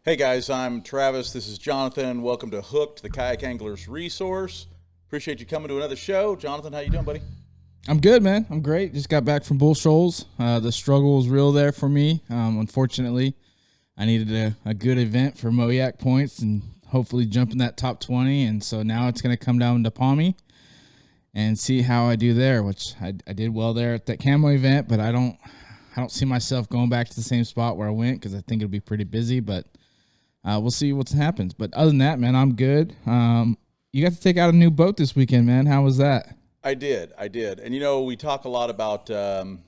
Hey guys, I'm Travis. This is Johnathan. Welcome to Hooked, the Kayak Anglers Resource. Appreciate you coming to another show. Johnathan, how you doing, buddy? I'm good, man. I'm great. Just got back from Bull Shoals. The struggle was real there for me. Unfortunately, I needed a good event for Moyak points and hopefully jump in that top 20. And so now it's going to come down to Palmy and see how I do there, which I did well there at that camo event, but I don't see myself going back to the same spot where I went because I think it'll be pretty busy, but we'll see what happens. But other than that, man, I'm good. You got to take out a new boat this weekend, man. How was that? I did. And, we talk a lot about,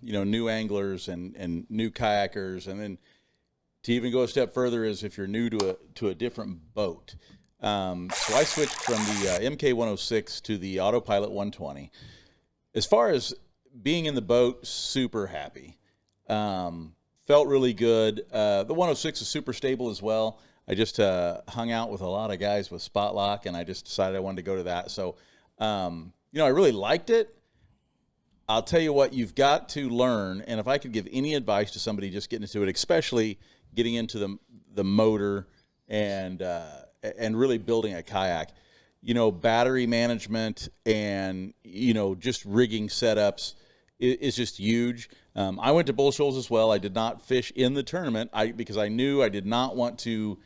new anglers and new kayakers. And then to even go a step further is if you're new to a different boat. So I switched from the MK106 to the AutoPilot 120. As far as being in the boat, super happy. Felt really good. The 106 is super stable as well. I just hung out with a lot of guys with spot lock, and I just decided I wanted to go to that. So, I really liked it. I'll tell you what, you've got to learn, and if I could give any advice to somebody just getting into it, especially getting into the motor and really building a kayak, battery management and, just rigging setups is just huge. I went to Bull Shoals as well. I did not fish in the tournament because I knew I did not want to,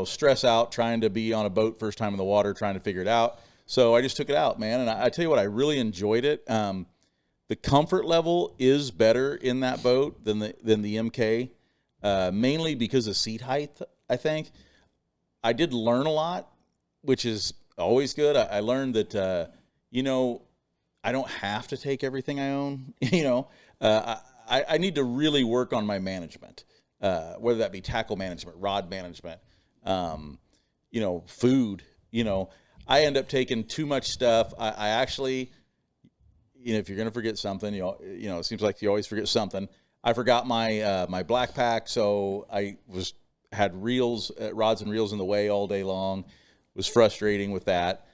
stress out trying to be on a boat first time in the water, trying to figure it out. So I just took it out, man. And I tell you what, I really enjoyed it. The comfort level is better in that boat than the MK, mainly because of seat height, I think. I did learn a lot, which is always good. I learned that, I don't have to take everything I own. I need to really work on my management, whether that be tackle management, rod management, food. I end up taking too much stuff. I actually, if you're going to forget something, it seems like you always forget something. I forgot my black pack, so I had reels, rods and reels in the way all day long. It was frustrating with that.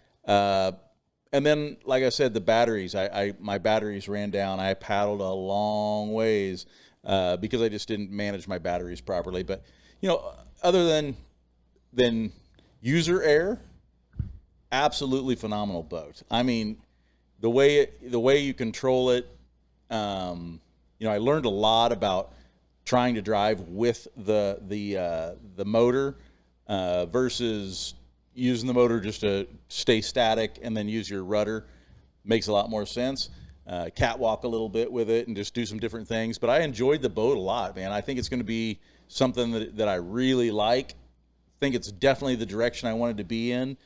And then, like I said, the batteries, my batteries ran down. I paddled a long ways because I just didn't manage my batteries properly. But, other than user air, absolutely phenomenal boat. I mean, the way you control it, I learned a lot about trying to drive with the motor versus using the motor just to stay static and then use your rudder. Makes a lot more sense. Catwalk a little bit with it and just do some different things. But I enjoyed the boat a lot, man. I think it's going to be something that I really like. I think it's definitely the direction I wanted to be in.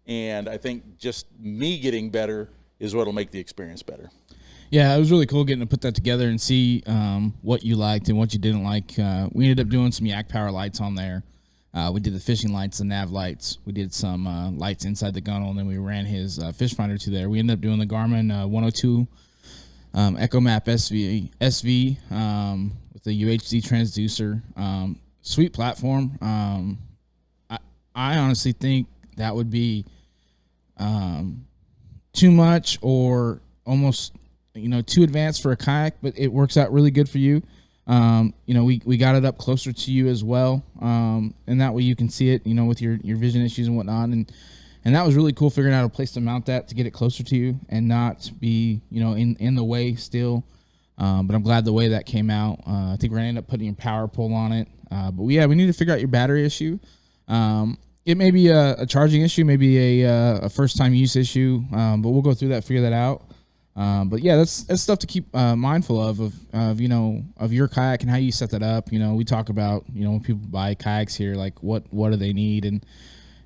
And I think just me getting better is what will make the experience better. Yeah, it was really cool getting to put that together and see what you liked and what you didn't like. We ended up doing some Yak Power lights on there. We did the fishing lights, the nav lights. We did some lights inside the gunnel, and then we ran his fish finder to there. We ended up doing the Garmin 102 Echo Map SV with the UHD transducer. Sweet platform. I honestly think that would be too much or almost too advanced for a kayak, but it works out really good for you. We got it up closer to you as well, and that way you can see it, with your vision issues and whatnot, and that was really cool figuring out a place to mount that to get it closer to you and not be in the way still. But I'm glad the way that came out. I think we're gonna end up putting a power pole on it, but we need to figure out your battery issue. It may be a charging issue, maybe a first time use issue, but we'll go through that, figure that out. But yeah, that's stuff to keep mindful of your kayak and how you set that up. We talk about when people buy kayaks here, like what do they need, and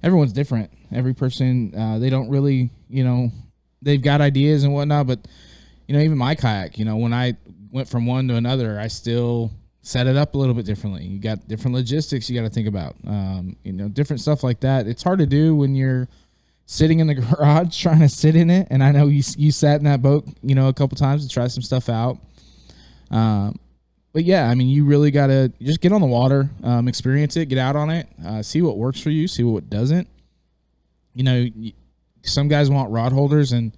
everyone's different. Every person they don't really they've got ideas and whatnot, but even my kayak, when I went from one to another, I still set it up a little bit differently. You got different logistics you got to think about, different stuff like that. It's hard to do when you're sitting in the garage trying to sit in it. And I know you sat in that boat, a couple times to try some stuff out. But yeah, you really got to just get on the water, experience it, get out on it, see what works for you, see what doesn't. Some guys want rod holders and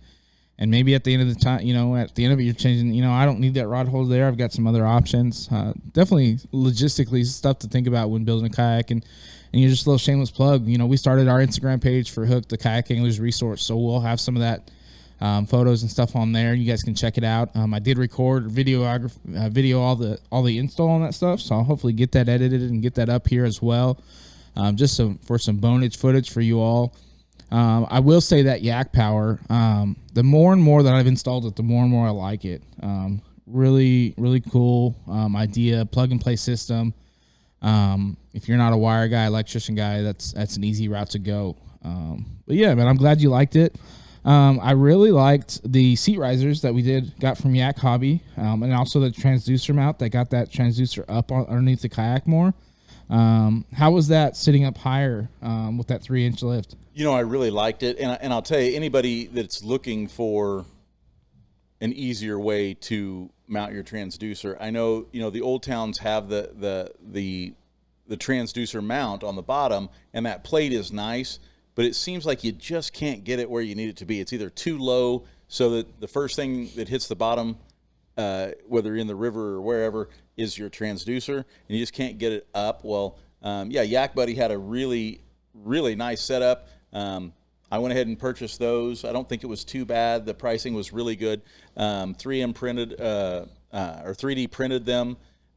And maybe at the end of the time, at the end of it, you're changing, I don't need that rod holder there. I've got some other options. Definitely logistically stuff to think about when building a kayak. And you're just a little shameless plug. We started our Instagram page for Hook, the Kayak Anglers Resource. So we'll have some of that photos and stuff on there. You guys can check it out. I did record video all the install on that stuff. So I'll hopefully get that edited and get that up here as well. Just for some bonus footage for you all. I will say that Yak Power, the more and more that I've installed it, the more and more I like it. Really, really cool idea, plug and play system. If you're not a wire guy, electrician guy, that's an easy route to go. But yeah, man, I'm glad you liked it. I really liked the seat risers that we got from Yak Hobby, and also the transducer mount that got that transducer up underneath the kayak more. How was that sitting up higher with that 3-inch lift? I really liked it, and I'll tell you, anybody that's looking for an easier way to mount your transducer, I know the old towns have the transducer mount on the bottom, and that plate is nice, but it seems like you just can't get it where you need it to be. It's either too low so that the first thing that hits the bottom, whether you're in the river or wherever, is your transducer, and you just can't get it up. Well, Yak Buddy had a really, really nice setup. I went ahead and purchased those. I don't think it was too bad. The pricing was really good. 3M printed or 3D printed them,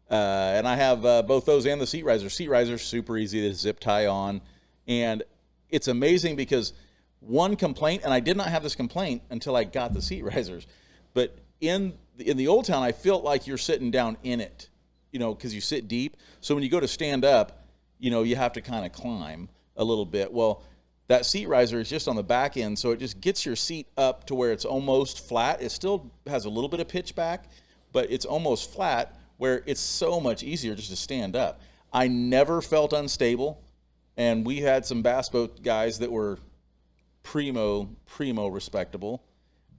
and I have both those and the seat riser. Seat riser super easy to zip tie on, and it's amazing because one complaint, and I did not have this complaint until I got the seat risers, but in the old town, I felt like you're sitting down in it, because you sit deep. So when you go to stand up, you have to kind of climb a little bit. Well, that seat riser is just on the back end, so it just gets your seat up to where it's almost flat. It still has a little bit of pitch back, but it's almost flat, where it's so much easier just to stand up. I never felt unstable, and we had some bass boat guys that were primo respectable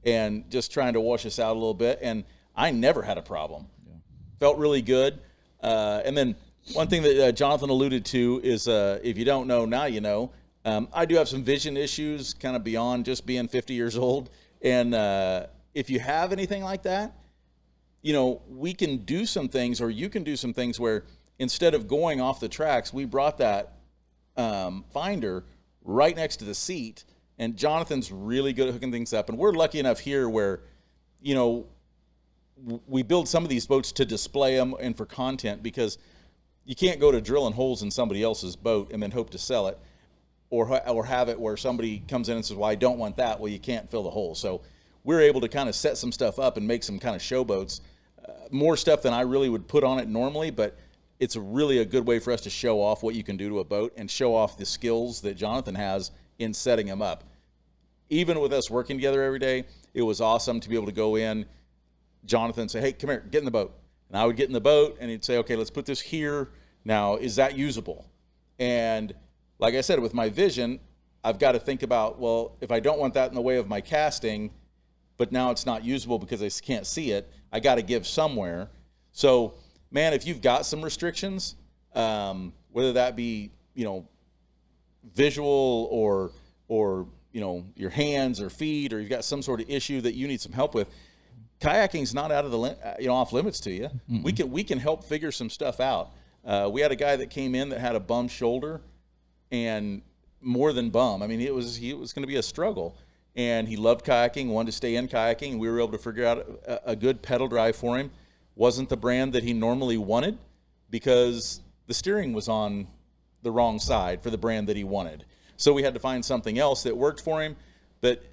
and just trying to wash us out a little bit, and I never had a problem. Yeah. Felt really good. And then one thing that Johnathan alluded to is, if you don't know, now you know, I do have some vision issues kind of beyond just being 50 years old. And if you have anything like that, we can do some things, or you can do some things where instead of going off the tracks, we brought that finder right next to the seat. And Jonathan's really good at hooking things up. And we're lucky enough here where, we build some of these boats to display them and for content, because you can't go to drilling holes in somebody else's boat and then hope to sell it, or have it where somebody comes in and says, well, I don't want that. Well, you can't fill the hole. So we're able to kind of set some stuff up and make some kind of show boats, more stuff than I really would put on it normally, but it's really a good way for us to show off what you can do to a boat and show off the skills that Johnathan has in setting them up. Even with us working together every day, it was awesome to be able to go in, Johnathan say, hey, come here, get in the boat. And I would get in the boat, and he'd say, okay, let's put this here. Now, is that usable? And like I said, with my vision, I've got to think about, well, if I don't want that in the way of my casting, but now it's not usable because I can't see it, I got to give somewhere. So, man, if you've got some restrictions, whether that be, visual or your hands or feet, or you've got some sort of issue that you need some help with, kayaking's not out of the off limits to you. Mm-hmm. We can help figure some stuff out. We had a guy that came in that had a bum shoulder, and more than bum. I mean, it was going to be a struggle, and he loved kayaking, wanted to stay in kayaking, and we were able to figure out a good pedal drive for him. Wasn't the brand that he normally wanted, because the steering was on the wrong side for the brand that he wanted. So we had to find something else that worked for him. But,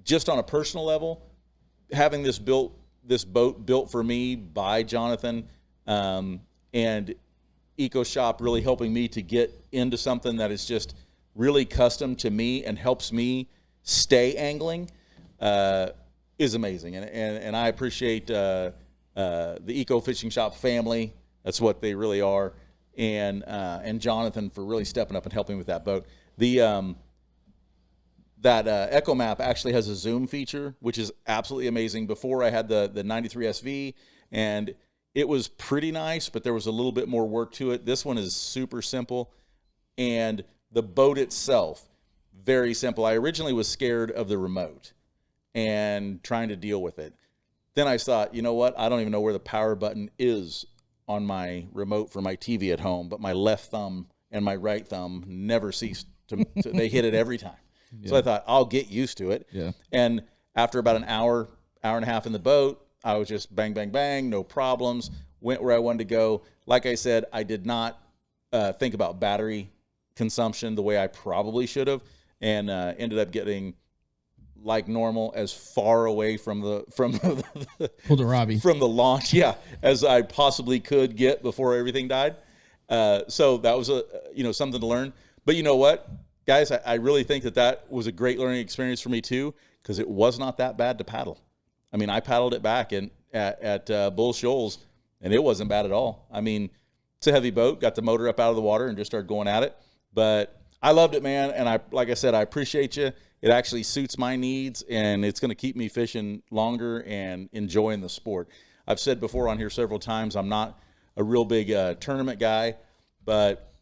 just on a personal level, having this boat built for me by Johnathan, and Eco Shop really helping me to get into something that is just really custom to me and helps me stay angling, is amazing. And I appreciate the Eco Fishing Shop family. That's what they really are. And Johnathan for really stepping up and helping with that boat. That Echo Map actually has a zoom feature, which is absolutely amazing. Before I had the 93 SV, and it was pretty nice, but there was a little bit more work to it. This one is super simple, and the boat itself, very simple. I originally was scared of the remote, and trying to deal with it. Then I thought, you know what? I don't even know where the power button is on my remote for my TV at home, but my left thumb and my right thumb never ceased to they hit it every time. Yeah. So I thought, I'll get used to it. Yeah. And after about an hour and a half in the boat, I was just bang, bang, bang, no problems, went where I wanted to go. Like I said, I did not think about battery consumption the way I probably should have, and ended up getting like normal as far away from the pulled a Robby from the launch, as I possibly could get before everything died. So that was something to learn. But you know what, guys, I really think that was a great learning experience for me too, because it was not that bad to paddle. I mean, I paddled it back at Bull Shoals, and it wasn't bad at all. I mean, it's a heavy boat, got the motor up out of the water and just started going at it. But I loved it, man. And like I said, I appreciate you. It actually suits my needs, and it's going to keep me fishing longer and enjoying the sport. I've said before on here several times, I'm not a real big tournament guy, but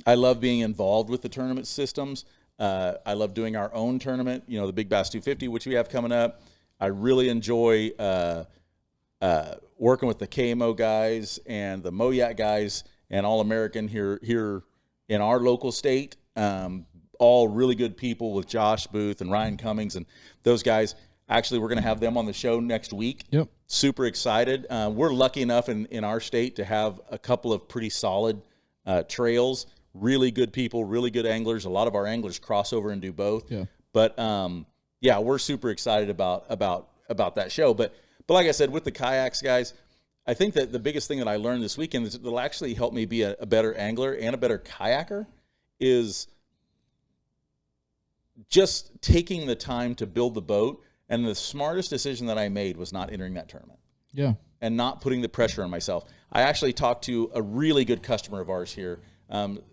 I love being involved with the tournament systems. I love doing our own tournament, the Big Bass 250, which we have coming up. I really enjoy working with the KMO guys and the Moyak guys and All-American here in our local state. All really good people with Josh Booth and Ryan Cummings and those guys. Actually, we're going to have them on the show next week. Yep. Super excited. We're lucky enough in our state to have a couple of pretty solid trails, really good people, really good anglers. A lot of our anglers cross over and do both. Yeah. But, we're super excited about that show. But like I said, with the kayaks, guys, I think that the biggest thing that I learned this weekend is that'll actually help me be a better angler and a better kayaker is just taking the time to build the boat. And the smartest decision that I made was not entering that tournament. Yeah. And not putting the pressure on myself. I actually talked to a really good customer of ours here.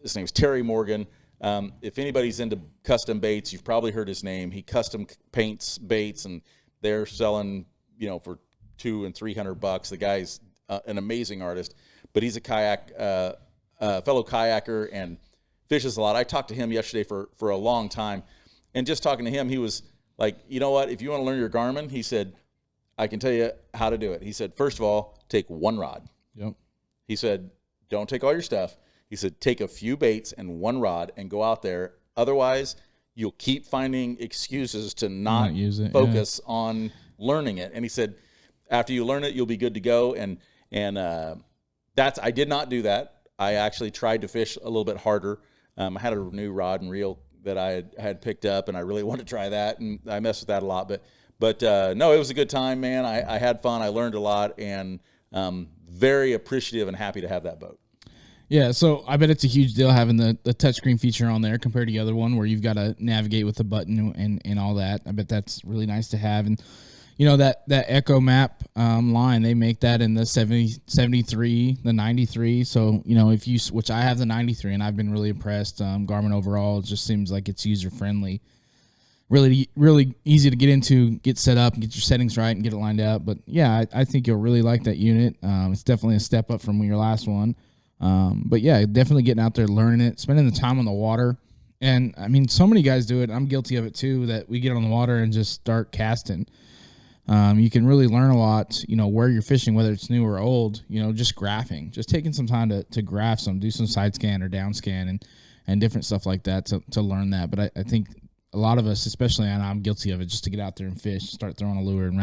His name's Terry Morgan. If anybody's into custom baits, you've probably heard his name. He custom paints baits, and they're selling, for $200 and $300. The guy's an amazing artist, but he's a fellow kayaker and fishes a lot. I talked to him yesterday for a long time, and just talking to him, he was like, you know what? If you want to learn your Garmin, he said, I can tell you how to do it. He said, first of all, take one rod. Yep. He said, don't take all your stuff. He said, take a few baits and one rod and go out there. Otherwise, you'll keep finding excuses to not use it, focus on learning it. And he said, after you learn it, you'll be good to go. And I did not do that. I actually tried to fish a little bit harder. I had a new rod and reel that I had picked up, and I really wanted to try that, and I messed with that a lot. But no, it was a good time, man. I had fun. I learned a lot, and very appreciative and happy to have that boat. Yeah, so I bet it's a huge deal having the touchscreen feature on there compared to the other one where you've got to navigate with the button and all that. I bet that's really nice to have. And, that Echo Map line, they make that in the 73, the 93. So, which I have the 93, and I've been really impressed. Garmin overall, it just seems like it's user-friendly. Really, really easy to get into, get set up, and get your settings right, and get it lined up. But, yeah, I think you'll really like that unit. It's definitely a step up from your last one. But, yeah, definitely getting out there, learning it, spending the time on the water. And, I mean, so many guys do it. I'm guilty of it, too, that we get on the water and just start casting. You can really learn a lot, where you're fishing, whether it's new or old, just graphing, just taking some time to graph do some side scan or down scan and different stuff like that to learn that. But I think a lot of us, especially, and I'm guilty of it, just to get out there and fish, start throwing a lure, and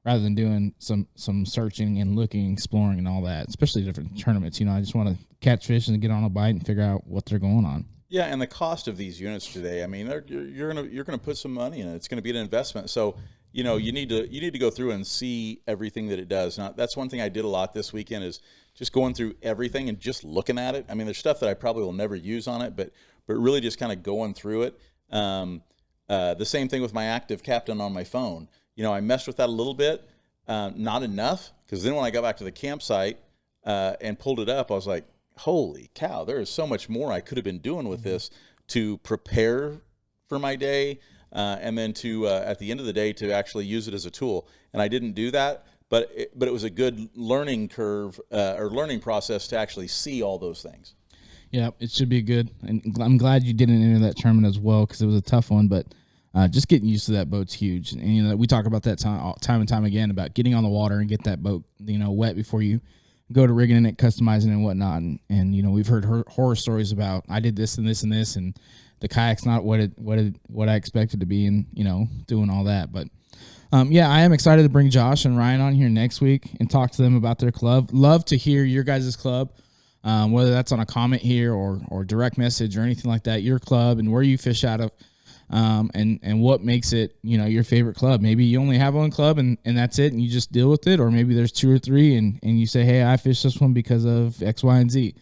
rather than doing some searching and looking, exploring and all that, especially different tournaments, I just want to catch fish and get on a bite and figure out what they're going on. Yeah, and the cost of these units today, I mean, you're gonna put some money in it. It's gonna be an investment. So, you need to go through and see everything that it does. Now, that's one thing I did a lot this weekend is just going through everything and just looking at it. I mean, there's stuff that I probably will never use on it, but really just kind of going through it. The same thing with my Active Captain on my phone. I messed with that a little bit, not enough, because then when I got back to the campsite and pulled it up, I was like, holy cow, there is so much more I could have been doing with this to prepare for my day, and then to at the end of the day to actually use it as a tool. And I didn't do that, but it was a good learning curve or learning process to actually see all those things. Yeah, it should be good. And I'm glad you didn't enter that tournament as well, because it was a tough one. But just getting used to that boat's huge. And we talk about that time and time again about getting on the water and get that boat wet before you go to rigging it, customizing and whatnot. And we've heard horror stories about I did this and this and this, and the kayak's not what I expected to be, and doing all that. But I am excited to bring Josh and Ryan on here next week and talk to them about their club. Love to hear your guys' club, whether that's on a comment here or direct message or anything like that, your club and where you fish out of, and what makes it, your favorite club. Maybe you only have one club and that's it, and you just deal with it, or maybe there's 2 or 3 and you say, hey, I fished this one because of X, Y, and Z.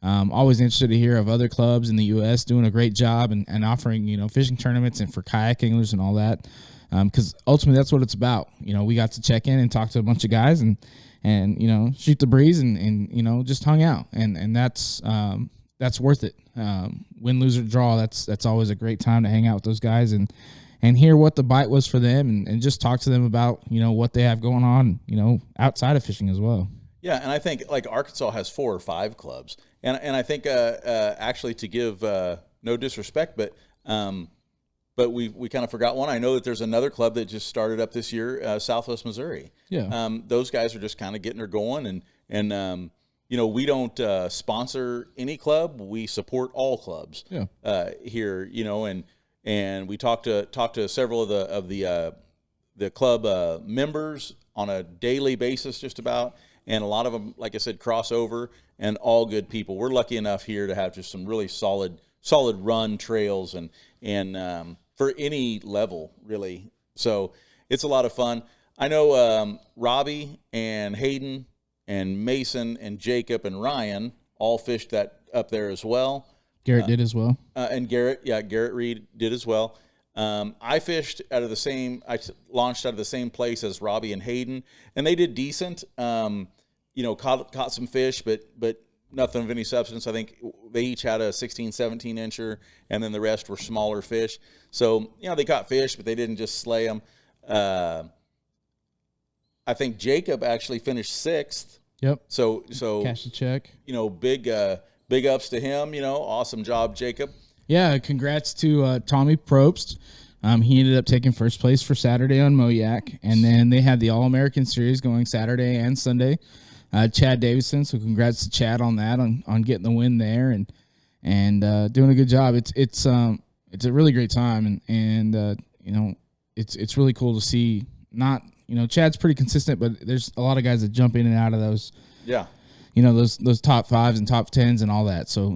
Always interested to hear of other clubs in the U.S. doing a great job and offering, fishing tournaments and for kayak anglers and all that. Because ultimately that's what it's about. We got to check in and talk to a bunch of guys and shoot the breeze and just hung out. And that's worth it. Win, lose, or draw, that's always a great time to hang out with those guys and hear what the bite was for them and just talk to them about, what they have going on, outside of fishing as well. Yeah, and I think like Arkansas has 4 or 5 clubs. And I think actually, to give no disrespect, but we kind of forgot one. I know that there's another club that just started up this year, Southwest Missouri. Yeah. Those guys are just kind of getting her going, and we don't sponsor any club. We support all clubs. Yeah. Here, and we talk to several of the club members on a daily basis, just about. And a lot of them, like I said, cross over, and all good people. We're lucky enough here to have just some really solid run trails and for any level, really. So it's a lot of fun. I know Robby and Hayden and Mason and Jacob and Ryan all fished that up there as well. Garrett did as well. And Garrett Reid did as well. I fished I launched out of the same place as Robby and Hayden, and they did decent. Caught some fish, but nothing of any substance. I think they each had a 16, 17 incher, and then the rest were smaller fish. So, they caught fish, but they didn't just slay them. I think Jacob actually finished 6th. Yep. So cash the check. Big ups to him. Awesome job, Jacob. Yeah, congrats to Tommy Probst. He ended up taking first place for Saturday on Moyak, and then they had the All-American Series going Saturday and Sunday. Chad Davison, so congrats to Chad on that, on getting the win there and doing a good job. It's a really great time, and it's really cool to see. Not Chad's pretty consistent, but there's a lot of guys that jump in and out of those. Yeah. Those top 5s and top 10s and all that. So,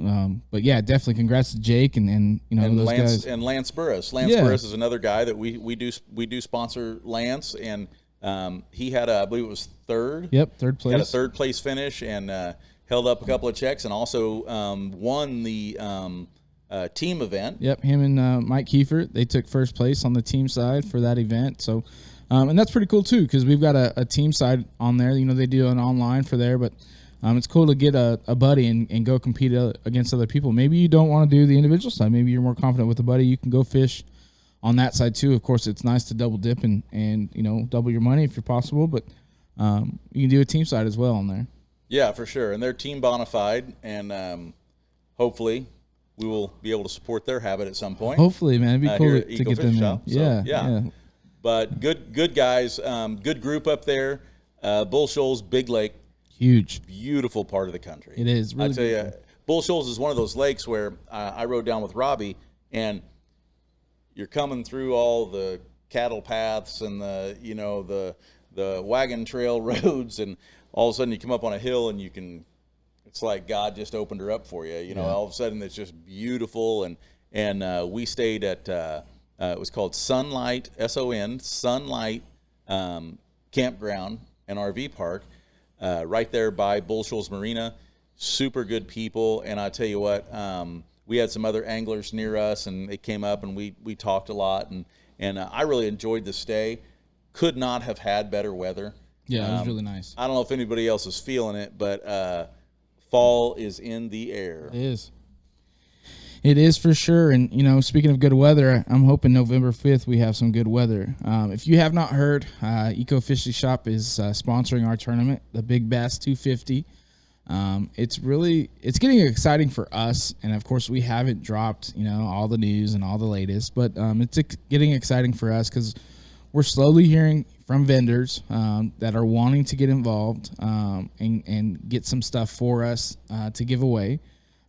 but yeah, definitely congrats to Jake and those Lance, guys. and Lance Burris. Burris is another guy that we do sponsor Lance, and he had I believe it was 3rd. Yep, 3rd place. Had a 3rd place finish and held up a couple of checks, and also won the team event. Yep, him and Mike Kiefer, they took first place on the team side for that event. So, and that's pretty cool too, because we've got a team side on there. They do an online for there, but it's cool to get a buddy and go compete against other people. Maybe you don't want to do the individual side. Maybe you're more confident with a buddy. You can go fish on that side too. Of course, it's nice to double dip and double your money if you're possible, but you can do a team side as well on there. Yeah, for sure. And they're team bona fide, and hopefully we will be able to support their habit at some point. Hopefully, man. It'd be cool to get them in. Yeah. But good guys, good group up there. Bull Shoals, Big Lake. Huge. Beautiful part of the country. It is. Really I tell you, Bull Shoals is one of those lakes where I rode down with Robby, and you're coming through all the cattle paths and the wagon trail roads, and all of a sudden you come up on a hill and it's like God just opened her up for you. All of a sudden it's just beautiful, and we stayed at it was called Sunlight, Sunlight Campground and RV Park. Right there by Bull Shoals Marina. Super good people, and I tell you what, we had some other anglers near us, and they came up and we talked a lot, and I really enjoyed the stay. Could not have had better weather. Yeah, it was really nice. I don't know if anybody else is feeling it, but fall is in the air. It is. It is for sure. And, speaking of good weather, I'm hoping November 5th we have some good weather. If you have not heard, Eco Fishing Shop is sponsoring our tournament, the Big Bass 250. It's getting exciting for us. And of course we haven't dropped, all the news and all the latest, but it's getting exciting for us because we're slowly hearing from vendors that are wanting to get involved and get some stuff for us to give away.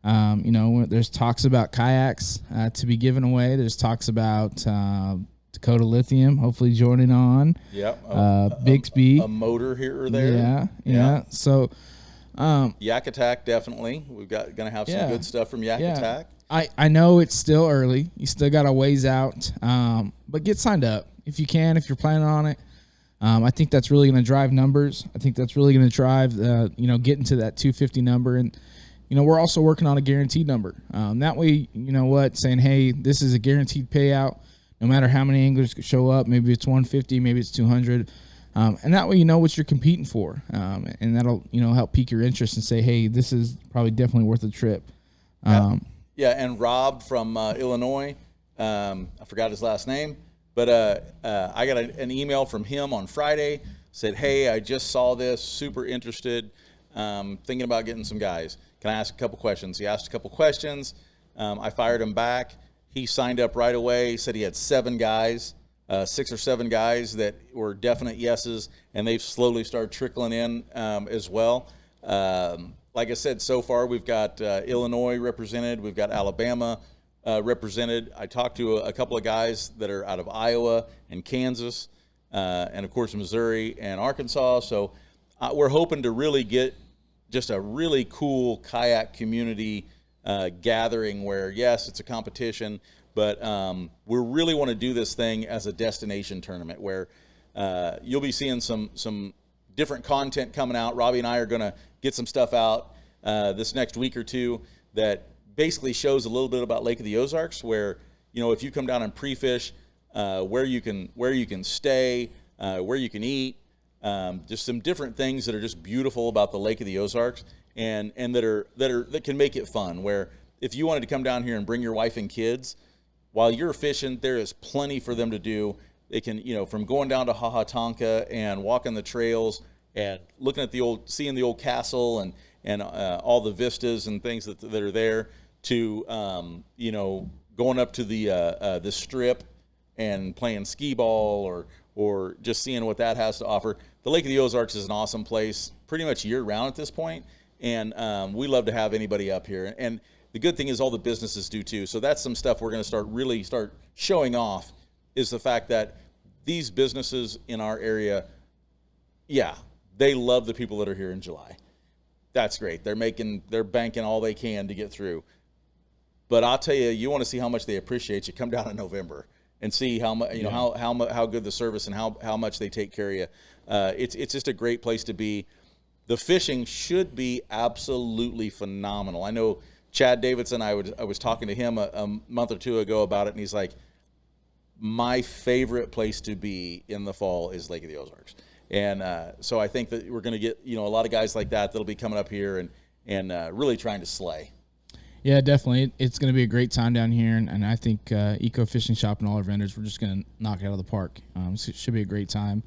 There's talks about kayaks to be given away. There's talks about Dakota Lithium hopefully joining on. Yep. Bixby. A motor here or there. Yeah. So Yak Attack, definitely. We've got going to have some good stuff from Yak Attack. I know it's still early. You still got a ways out, but get signed up if you can, if you're planning on it. I think that's really going to drive numbers. I think that's really going to drive, getting to that 250 number. And, we're also working on a guaranteed number. That way, saying, hey, this is a guaranteed payout. No matter how many anglers show up, maybe it's 150, maybe it's 200. And that way you know what you're competing for. And that'll, help pique your interest and say, hey, this is probably definitely worth a trip. And Rob from Illinois, I forgot his last name, but I got an email from him on Friday, said, hey, I just saw this, super interested, thinking about getting some guys. Can I ask a couple questions? He asked a couple questions. I fired him back. He signed up right away. He said he had 6 or 7 guys that were definite yeses, and they've slowly started trickling in as well. Like I said, so far we've got Illinois represented. We've got Alabama represented. I talked to a couple of guys that are out of Iowa and Kansas, and, of course, Missouri and Arkansas. So we're hoping to really get just a really cool kayak community gathering where, yes, it's a competition, but we really want to do this thing as a destination tournament where you'll be seeing some different content coming out. Robby and I are going to get some stuff out this next week or two that basically shows a little bit about Lake of the Ozarks, where, if you come down and pre-fish, where you can stay, where you can eat, just some different things that are just beautiful about the Lake of the Ozarks and that can make it fun, where if you wanted to come down here and bring your wife and kids while you're fishing, there is plenty for them to do. They can, from going down to Hahatonka and walking the trails and looking at seeing the old castle and all the vistas and things that are there, to going up to the strip and playing skee ball or just seeing what that has to offer. The Lake of the Ozarks is an awesome place, pretty much year round at this point, and we love to have anybody up here. And the good thing is all the businesses do too. So that's some stuff we're going to start showing off, is the fact that these businesses in our area, they love the people that are here in July. That's great. They're banking all they can to get through. But I'll tell you, you want to see how much they appreciate you, come down in November and see how much, how good the service and how much they take care of you. It's just a great place to be. The fishing should be absolutely phenomenal. I know Chad Davidson, I was talking to him a month or two ago about it, and he's like, my favorite place to be in the fall is Lake of the Ozarks. And so I think that we're going to get, a lot of guys like that'll be coming up here and really trying to slay. Yeah, definitely. It's going to be a great time down here, and I think Eco Fishing Shop and all our vendors, we're just going to knock it out of the park. So it should be a great time.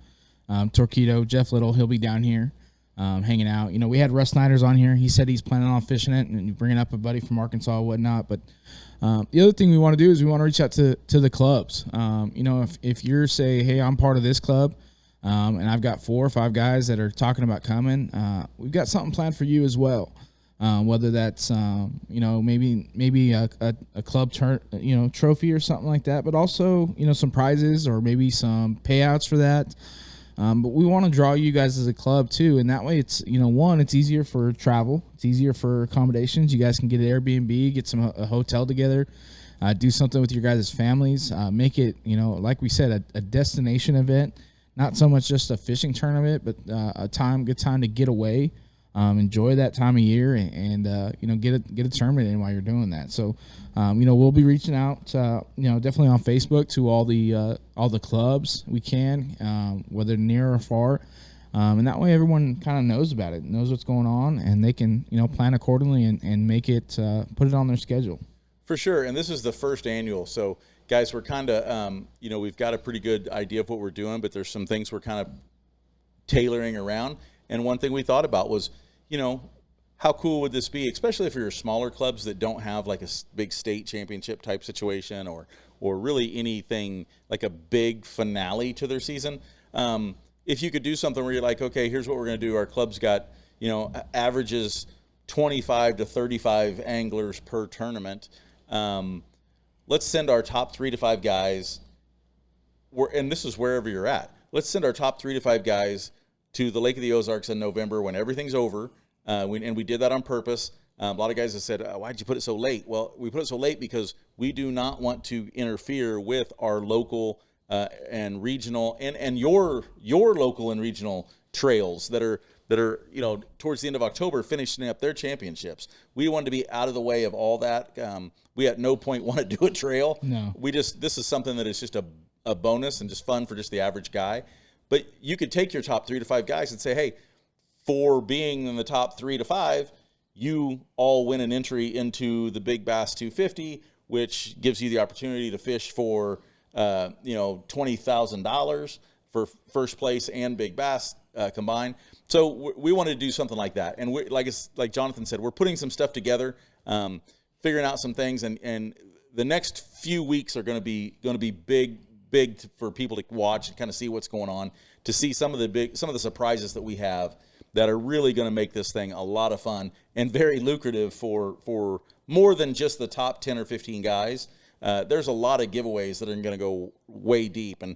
Torpedo, Jeff Little, he'll be down here hanging out. We had Russ Snyder's on here. He said he's planning on fishing it and bringing up a buddy from Arkansas and whatnot. But the other thing we want to do is we want to reach out to the clubs. If you're, say, hey, I'm part of this club, and I've got 4 or 5 guys that are talking about coming, we've got something planned for you as well. Whether that's maybe a club trophy or something like that, but also some prizes or maybe some payouts for that. But we want to draw you guys as a club too, and that way it's it's easier for travel, it's easier for accommodations. You guys can get an Airbnb, get a hotel together, do something with your guys' families, make it like we said a destination event, not so much just a fishing tournament, but a good time to get away. Enjoy that time of year and get a tournament in while you're doing that. So, we'll be reaching out, definitely on Facebook to all the clubs we can, whether near or far. And that way everyone kind of knows about it, knows what's going on, and they can, plan accordingly and make it, put it on their schedule. For sure. And this is the first annual. So guys, we're kind of, we've got a pretty good idea of what we're doing, but there's some things we're kind of tailoring around. And one thing we thought about was, how cool would this be, especially if you're smaller clubs that don't have like a big state championship type situation or really anything like a big finale to their season. If you could do something where you're like, okay, here's what we're going to do. Our club's got, averages 25 to 35 anglers per tournament. Let's send our top 3 to 5 guys, and this is wherever you're at. Let's send our top 3 to 5 guys to the Lake of the Ozarks in November when everything's over. And we did that on purpose. A lot of guys have said, why'd you put it so late? Well, we put it so late because we do not want to interfere with our local and regional and your local and regional trails that are towards the end of October finishing up their championships. We wanted to be out of the way of all that. We at no point want to do a trail. No. This is something that is just a bonus and just fun for just the average guy. But you could take your top 3 to 5 guys and say, hey, for being in the top 3 to 5, you all win an entry into the Big Bass 250, which gives you the opportunity to fish for $20,000 for first place and Big Bass combined. So we wanted to do something like that, and like Johnathan said, we're putting some stuff together, figuring out some things, and the next few weeks are going to be big for people to watch and kind of see what's going on, to see some of the surprises that we have that are really going to make this thing a lot of fun and very lucrative for more than just the top 10 or 15 guys. There's a lot of giveaways that are going to go way deep. And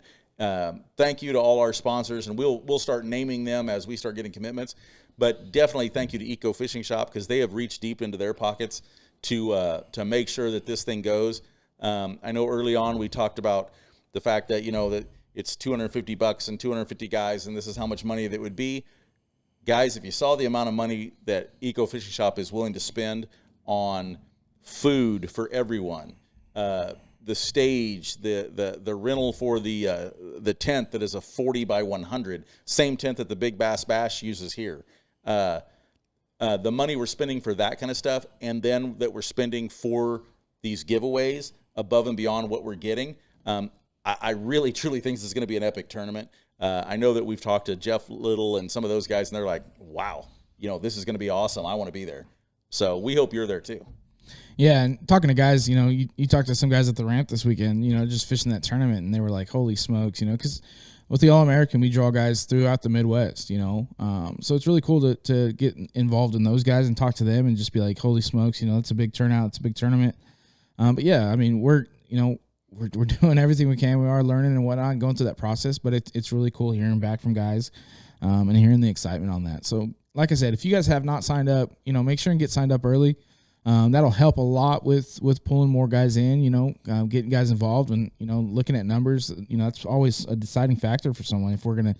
thank you to all our sponsors, and we'll start naming them as we start getting commitments. But definitely thank you to Eco Fishing Shop, because they have reached deep into their pockets to make sure that this thing goes. I know early on we talked about the fact that that it's $250 and 250 guys, and this is how much money that would be. Guys, if you saw the amount of money that Eco Fishing Shop is willing to spend on food for everyone, the stage, the rental for the tent that is a 40 by 100, same tent that the Big Bass Bash uses here. The money we're spending for that kind of stuff, and then that we're spending for these giveaways above and beyond what we're getting. I really, truly think this is going to be an epic tournament. I know that we've talked to Jeff Little and some of those guys, and they're like, wow, this is going to be awesome. I want to be there. So we hope you're there too. Yeah, and talking to guys, you talked to some guys at the ramp this weekend, just fishing that tournament, and they were like, holy smokes, because with the All-American, we draw guys throughout the Midwest, so it's really cool to get involved in those guys and talk to them and just be like, holy smokes, it's a big turnout, it's a big tournament. But yeah, I mean, we're doing everything we can. We are learning and whatnot, and going through that process, but it's really cool hearing back from guys and hearing the excitement on that. So like I said, if you guys have not signed up, make sure and get signed up early. That'll help a lot with pulling more guys in, getting guys involved and, looking at numbers. That's always a deciding factor for someone if we're going to,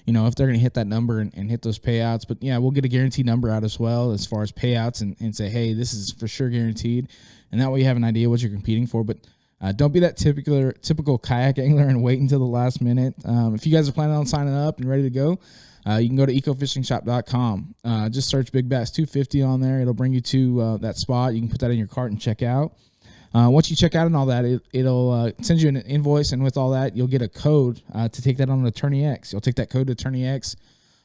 if they're going to hit that number and hit those payouts. But yeah, we'll get a guaranteed number out as well as far as payouts and say, hey, this is for sure guaranteed. And that way you have an idea what you're competing for. But don't be that typical kayak angler and wait until the last minute. If you guys are planning on signing up and ready to go, you can go to ecofishingshop.com. Just search Big Bass 250 on there. It'll bring you to that spot. You can put that in your cart and check out. Once you check out and all that, it'll send you an invoice, and with all that, you'll get a code to take that on to Tourney X. You'll take that code to Tourney X,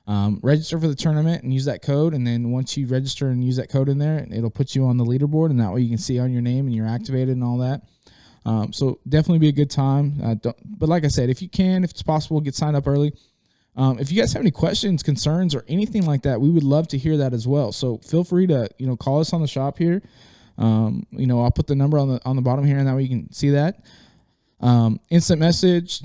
register for the tournament, and use that code. And then once you register and use that code in there, it'll put you on the leaderboard, and that way you can see on your name and you're activated and all that. So definitely be a good time. But like I said, if it's possible, get signed up early. If you guys have any questions, concerns, or anything like that, we would love to hear that as well. So feel free to, call us on the shop here. I'll put the number on the bottom here, and that way you can see that. Instant message,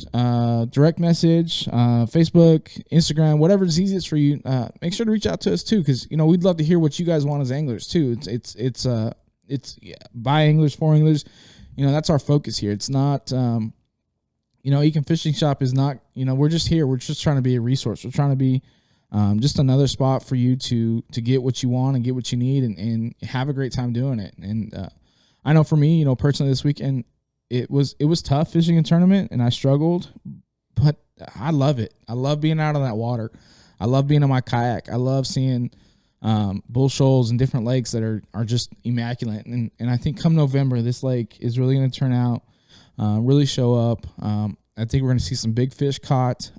direct message, Facebook, Instagram, whatever is easiest for you. Make sure to reach out to us too, because we'd love to hear what you guys want as anglers too. It's by anglers for anglers. That's our focus here. It's not, Econ Fishing Shop is not, we're just here. We're just trying to be a resource. We're trying to be just another spot for you to get what you want and get what you need and have a great time doing it. And I know for me, personally this weekend, it was tough fishing a tournament, and I struggled, but I love it. I love being out on that water. I love being on my kayak. I love seeing bull shoals and different lakes that are just immaculate. And I think come November, this lake is really going to turn out, really show up. I think we're going to see some big fish caught.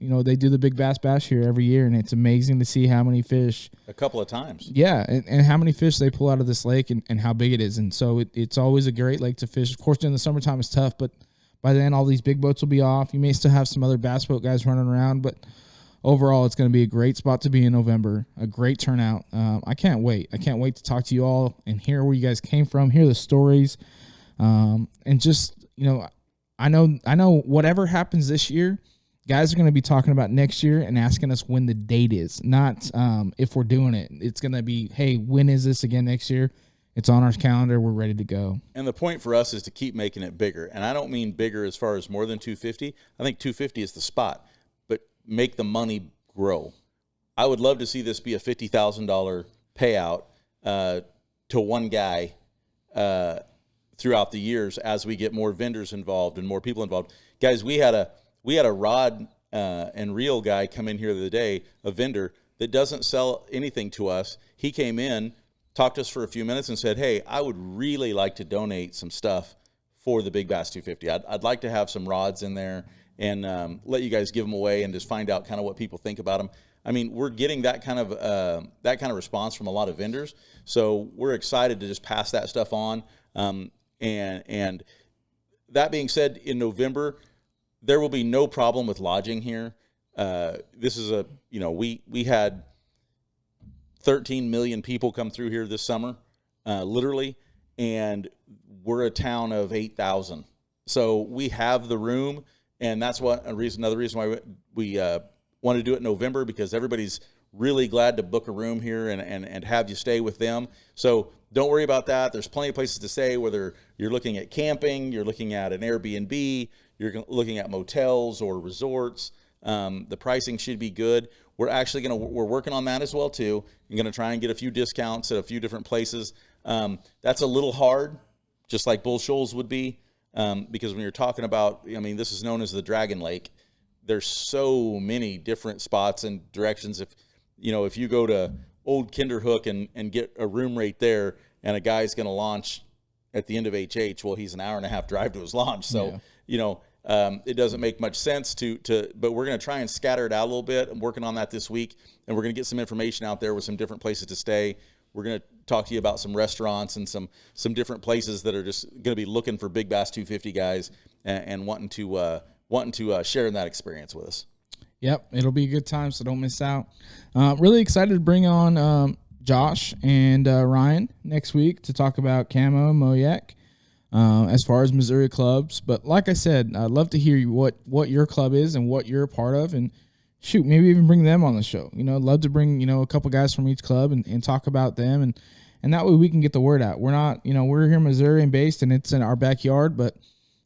They do the Big Bass Bash here every year, and it's amazing to see how many fish. A couple of times. Yeah, and how many fish they pull out of this lake and how big it is. And so it's always a great lake to fish. Of course, during the summertime it's tough, but by then all these big boats will be off. You may still have some other bass boat guys running around, but overall it's going to be a great spot to be in November, a great turnout. I can't wait. I can't wait to talk to you all and hear where you guys came from, hear the stories, and just, I know whatever happens this year, guys are going to be talking about next year and asking us when the date is, not if we're doing it. It's going to be, hey, when is this again next year? It's on our calendar. We're ready to go. And the point for us is to keep making it bigger. And I don't mean bigger as far as more than 250. I think 250 is the spot, but make the money grow. I would love to see this be a $50,000 payout to one guy throughout the years as we get more vendors involved and more people involved. Guys, we had a rod and reel guy come in here the other day, a vendor that doesn't sell anything to us. He came in, talked to us for a few minutes and said, hey, I would really like to donate some stuff for the Big Bass 250. I'd like to have some rods in there and let you guys give them away and just find out kind of what people think about them. I mean, we're getting that kind of response from a lot of vendors. So we're excited to just pass that stuff on. And that being said, in November, there will be no problem with lodging here. This is we had 13 million people come through here this summer, literally, and we're a town of 8,000. So we have the room, and that's another reason why we want to do it in November, because everybody's really glad to book a room here and have you stay with them. So don't worry about that. There's plenty of places to stay, whether you're looking at camping, you're looking at an Airbnb, you're looking at motels or resorts. The pricing should be good. We're working on that as well too. I'm going to try and get a few discounts at a few different places. That's a little hard, just like Bull Shoals would be, because when you're talking about, this is known as the Dragon Lake. There's so many different spots and directions. If you go to Old Kinderhook and get a room right there, and a guy's going to launch at the end of HH, well, he's an hour and a half drive to his launch. So, it doesn't make much sense but we're going to try and scatter it out a little bit. I'm working on that this week, and we're going to get some information out there with some different places to stay. We're going to talk to you about some restaurants and some different places that are just going to be looking for Big Bass 250 guys and wanting to share in that experience with us. Yep, it'll be a good time, so don't miss out. Really excited to bring on Josh and Ryan next week to talk about Camo and Moyak as far as Missouri clubs. But like I said, I'd love to hear what your club is and what you're a part of, and shoot, maybe even bring them on the show. I'd love to bring a couple guys from each club and talk about them, and that way we can get the word out. We're not, we're here Missouri based, and it's in our backyard, but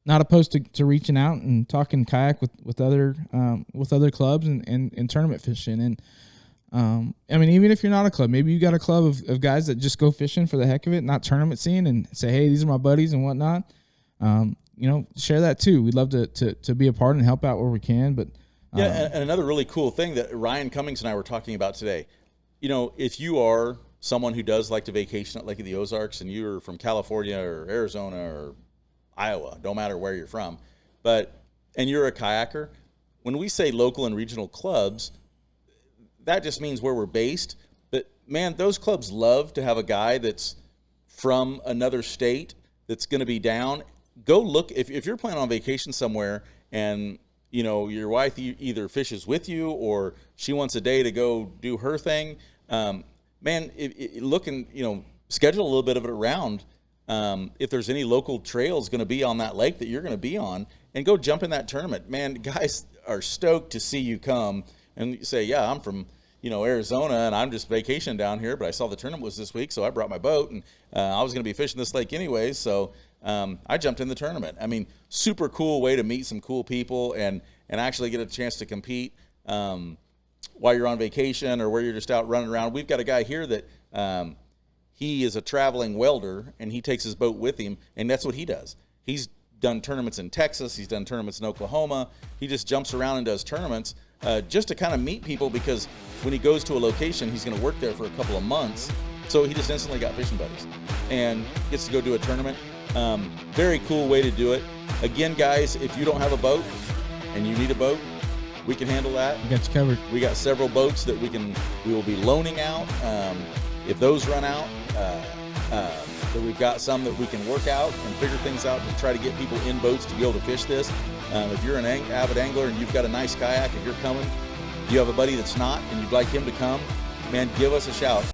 not opposed to reaching out and talking kayak with other clubs and tournament fishing. And even if you're not a club, maybe you got a club of guys that just go fishing for the heck of it, not tournament scene, and say, hey, these are my buddies and whatnot. Share that too. We'd love to be a part and help out where we can. But and another really cool thing that Ryan Cummings and I were talking about today, if you are someone who does like to vacation at Lake of the Ozarks, and you're from California or Arizona or Iowa, don't matter where you're from, and you're a kayaker, when we say local and regional clubs, that just means where we're based. But man, those clubs love to have a guy that's from another state that's going to be down. Go look, if you're planning on vacation somewhere and your wife either fishes with you or she wants a day to go do her thing, man, look and schedule a little bit of it around. If there's any local trails going to be on that lake that you're going to be on, and go jump in that tournament. Man, guys are stoked to see you come and you say, yeah, I'm from, Arizona, and I'm just vacationing down here, but I saw the tournament was this week, so I brought my boat, and I was going to be fishing this lake anyways, so I jumped in the tournament. Super cool way to meet some cool people and actually get a chance to compete while you're on vacation or where you're just out running around. We've got a guy here that he is a traveling welder, and he takes his boat with him, and that's what he does. He's done tournaments in Texas. He's done tournaments in Oklahoma. He just jumps around and does tournaments just to kind of meet people, because when he goes to a location, he's going to work there for a couple of months. So he just instantly got fishing buddies and gets to go do a tournament. Very cool way to do it. Again, guys, if you don't have a boat, and you need a boat, we can handle that. We got you covered. We got several boats that we will be loaning out. If those run out, that we've got some that we can work out and figure things out to try to get people in boats to be able to fish this. If you're an avid angler and you've got a nice kayak, if you're coming, you have a buddy that's not and you'd like him to come, man, give us a shout.